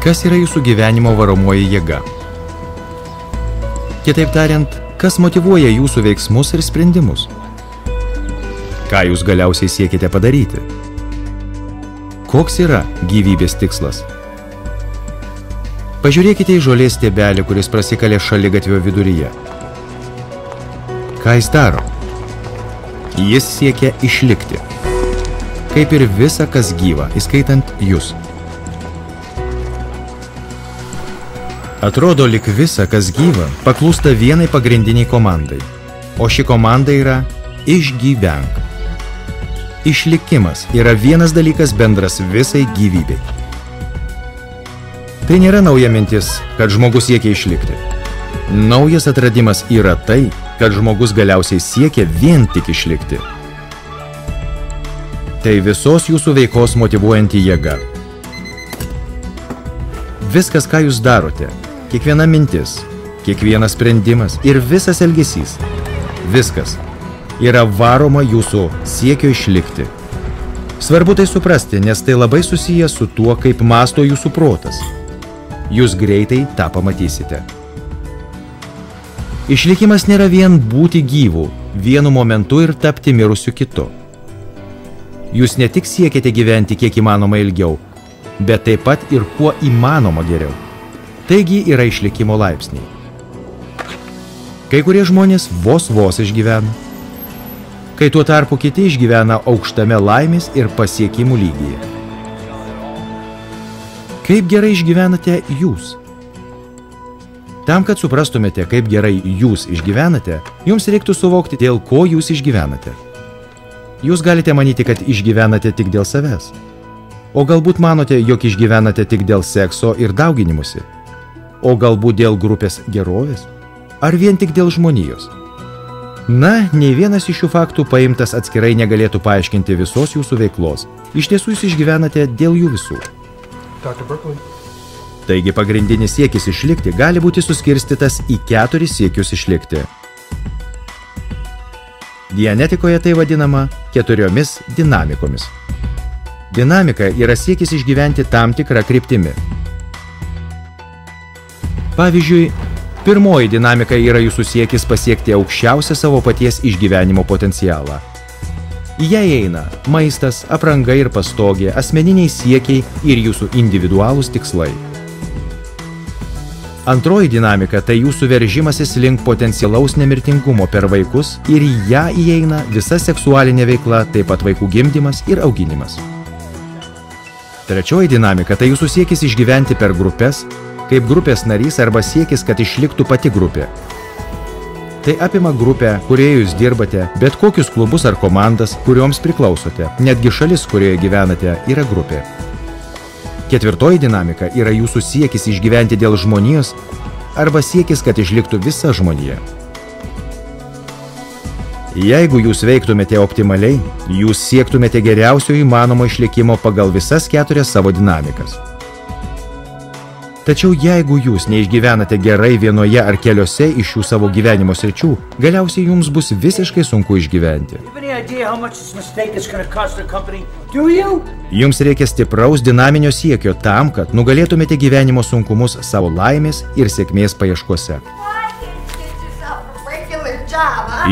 Kas yra jūsų gyvenimo varomoji jėga? Kitaip tariant, kas motyvuoja jūsų veiksmus ir sprendimus? Ką jūs galiausiai siekite padaryti? Koks yra gyvybės tikslas? Pažiūrėkite į žolės stiebelį, kuris prasikalė šaligatvio viduryje. Ką jis daro? Jis siekia išlikti. Kaip ir visa, kas gyva, įskaitant jūs. Atrodo, lyg visa, kas gyva, paklūsta vienai pagrindiniai komandai. O ši komanda yra išgyvenk. Išlikimas yra vienas dalykas bendras visai gyvybei. Tai nėra nauja mintis, kad žmogus siekia išlikti. Naujas atradimas yra tai, kad žmogus galiausiai siekia vien tik išlikti. Tai visos jūsų veikos motyvuojanti jėga. Viskas, ką jūs darote, kiekviena mintis, kiekvienas sprendimas ir visas elgesys, viskas yra varoma jūsų siekio išlikti. Svarbu tai suprasti, nes tai labai susiję su tuo, kaip mąsto jūsų protas. Jūs greitai tą pamatysite. Išlikimas nėra vien būti gyvų, vienu momentu ir tapti mirusiu kitu. Jūs ne tik siekiate gyventi kiek įmanoma ilgiau, bet taip pat ir kuo įmanoma geriau. Taigi yra išlikimo laipsniai. Kai kurie žmonės vos išgyvena, kai tuo tarpu kiti išgyvena aukštame laimės ir pasiekimų lygyje. Kaip gerai išgyvenate jūs? Tam, kad suprastumėte, kaip gerai jūs išgyvenate, jums reiktų suvokti, dėl ko jūs išgyvenate. Jūs galite manyti, kad išgyvenate tik dėl savęs. O galbūt manote, jog išgyvenate tik dėl sekso ir dauginimusi. O galbūt dėl grupės gerovės? Ar vien tik dėl žmonijos? Na, nei vienas iš šių faktų paimtas atskirai negalėtų paaiškinti visos jūsų veiklos. Iš tiesų jūs išgyvenate dėl jų visų. Taigi pagrindinis siekis išlikti gali būti suskirstytas į 4 siekius išlikti. Dianetikoje tai vadinama 4 dinamikomis. Dinamika yra siekis išgyventi tam tikrą kryptimi. Pavyzdžiui, pirmoji dinamika yra jūsų siekis pasiekti aukščiausią savo paties išgyvenimo potencialą. Į ją įeina maistas, apranga ir pastogė, asmeniniai siekiai ir jūsų individualūs tikslai. Antroji dinamika tai jūsų veržimasis link potencialaus nemirtingumo per vaikus ir į ją įeina visa seksualinė veikla, taip pat vaikų gimdymas ir auginimas. Trečioji dinamika tai jūsų siekis išgyventi per grupės, kaip grupės narys arba siekis, kad išliktų pati grupė. Tai apima grupę, kurioje jūs dirbate, bet kokius klubus ar komandas, kurioms priklausote, netgi šalis, kurioje gyvenate, yra grupė. Ketvirtoji dinamika yra jūsų siekis išgyventi dėl žmonijos arba siekis, kad išliktų visa žmonija. Jeigu jūs veiktumėte optimaliai, jūs siektumėte geriausio įmanomo išlikimo pagal visas 4 savo dinamikas. Tačiau jeigu jūs neišgyvenate gerai vienoje ar keliose iš šių savo gyvenimo sričių, galiausiai jums bus visiškai sunku išgyventi. Jums reikia stipraus dinaminio siekio tam, kad nugalėtumėte gyvenimo sunkumus savo laimės ir sėkmės paieškose.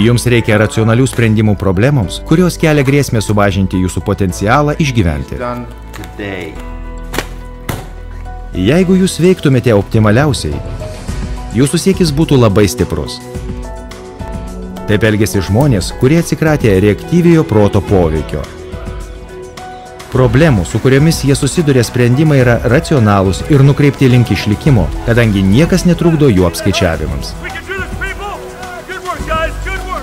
Jums reikia racionalių sprendimų problemoms, kurios kelia grėsmę sumažinti jūsų potencialą išgyventi. Jeigu jūs veiktumėte optimaliausiai, jūsų siekis būtų labai stiprus. Taip elgiasi žmonės, kurie atsikratė reaktyviojo proto poveikio. Problemų, su kuriomis jie susiduria sprendimai, yra racionalūs ir nukreipti link išlikimo, kadangi niekas netrukdo jų apskaičiavimams.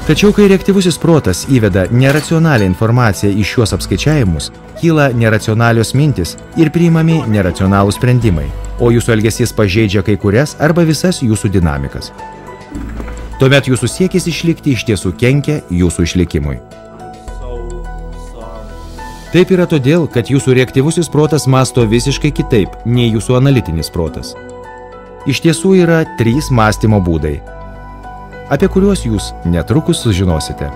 Tačiau, kai reaktyvusis protas įveda neracionalią informaciją į šiuos apskaičiavimus, kyla neracionalios mintis ir priimami neracionalūs sprendimai, o jūsų elgesys pažeidžia kai kurias arba visas jūsų dinamikas. Tuomet jūsų siekis išlikti iš tiesų kenkia jūsų išlikimui. Taip yra todėl, kad jūsų reaktyvusis protas mąsto visiškai kitaip nei jūsų analitinis protas. Iš tiesų yra 3 mąstymo būdai, apie kuriuos jūs netrukus sužinosite.